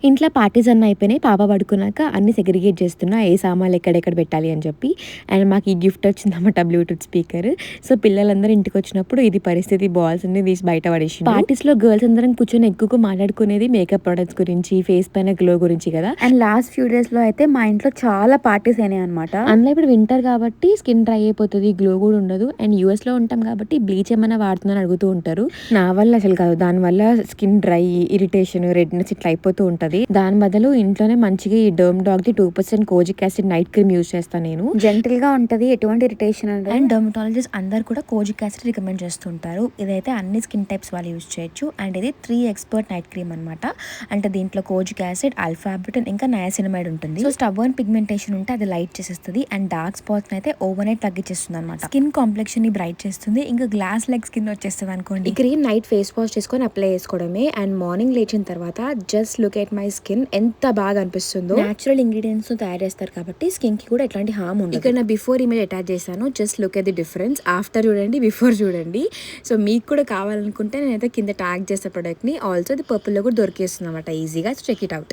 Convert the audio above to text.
ఇంట్లో పార్టీస్ అన్నీ అయిపోయినాయి. పాప పడుకున్నాక అన్నీ సెగ్రిగేట్ చేస్తున్నా. ఏ సామాన్లు ఎక్కడెక్కడ పెట్టాలి అని చెప్పి. అండ్ మాకు ఈ గిఫ్ట్ వచ్చిందన్నమాట బ్లూటూత్ స్పీకర్. సో, పిల్లలందరూ ఇంటికొచ్చినప్పుడు ఇది పరిస్థితి బాల్స్ అన్ని తీసి బయట పడేసిండ్రు. పార్టీస్‌లో గర్ల్స్ అందరం కూర్చొని ఎక్కువగా మాట్లాడుకునేది మేకప్ ప్రొడక్ట్స్ గురించి, ఫేస్ పైన గ్లో గురించి కదా! అండ్ లాస్ట్ ఫ్యూ డేస్‌లో అయితే మా ఇంట్లో చాలా పార్టీస్ అయినాయన్నమాట. అందులో ఇప్పుడు వింటర్ కాబట్టి స్కిన్ డ్రై అయిపోతది. గ్లో కూడా ఉండదు. అండ్ యూఎస్‌లో ఉంటాం కాబట్టి బ్లీచ్ ఏమైనా వాడుతున్నారని అడుగుతూ ఉంటారు. నా వల్ల అసలు కాదు. దానివల్ల స్కిన్ డ్రై, ఇరిటేషన్, రెడ్‌నెస్ ఇట్లా అయిపోతూ ఉంటది. దాని బదులు ఇంట్లోనే మంచిగా ఈ డర్మ్ డాగ్‌ది 2% kojic acid night cream use చేస్తా నేను. జెంటిల్‌గా ఉంటది. ఎటువంటి ఇరిటేషన్ ఉండదు. అండ్ డర్మటాలజిస్ట్ అందరు కూడా కోజిక్ యాసిడ్ రికమెండ్ చేస్తుంటారు. ఇదైతే అన్ని స్కిన్ టైప్స్ వాళ్ళు యూజ్ చేయొచ్చు. అండ్ ఇది 3 ఎక్స్పర్ట్ నైట్ క్రీమ్ అనమాట. అంటే దీంట్లో కోజిక్ యాసిడ్, ఆల్ఫా బ్యూటన్ ఇంకా నయాసినమైడ్ ఉంటుంది. సో స్టబ్బర్న్ పిగ్మెంటేషన్ ఉంటే అది లైట్ చేసేస్తుంది. అండ్ డార్క్ స్పాట్స్ అయితే ఓవర్ నైట్ తగ్గించేస్తుంది అనమాట. స్కిన్ కాంప్లెక్షన్ ని బ్రైట్ చేస్తుంది. ఇంకా గ్లాస్ లైక్ స్కిన్ వచ్చేస్తుంది అనుకోండి. ఈ క్రీమ్ నైట్ ఫేస్ వాష్ చేసుకొని అప్లై చేసుకోవడమే. అండ్ మార్నింగ్ లేచిన తర్వాత just look at my skin ఎంత బాగా అనిపిస్తుందో. న్యాచురల్ ఇంగ్రీడియంట్స్ తో తయారు చేస్తారు కాబట్టి స్కిన్ కి కూడా ఎట్లాంటి హార్మ్ ఉండదు. ఇక్కడ నా బిఫోర్ ఇమేజ్ అటాచ్ చేశాను. Just look at the difference. After చూడండి, బిఫోర్ చూడండి. సో మీకు కూడా కావాలనుకుంటే నేనైతే కింద ట్యాగ్ చేసే ప్రొడక్ట్ ని. ఆల్సో ఇది పర్పుల్ లో కూడా దొరికేస్తుంది అనమాట ఈజీగా. So check it out.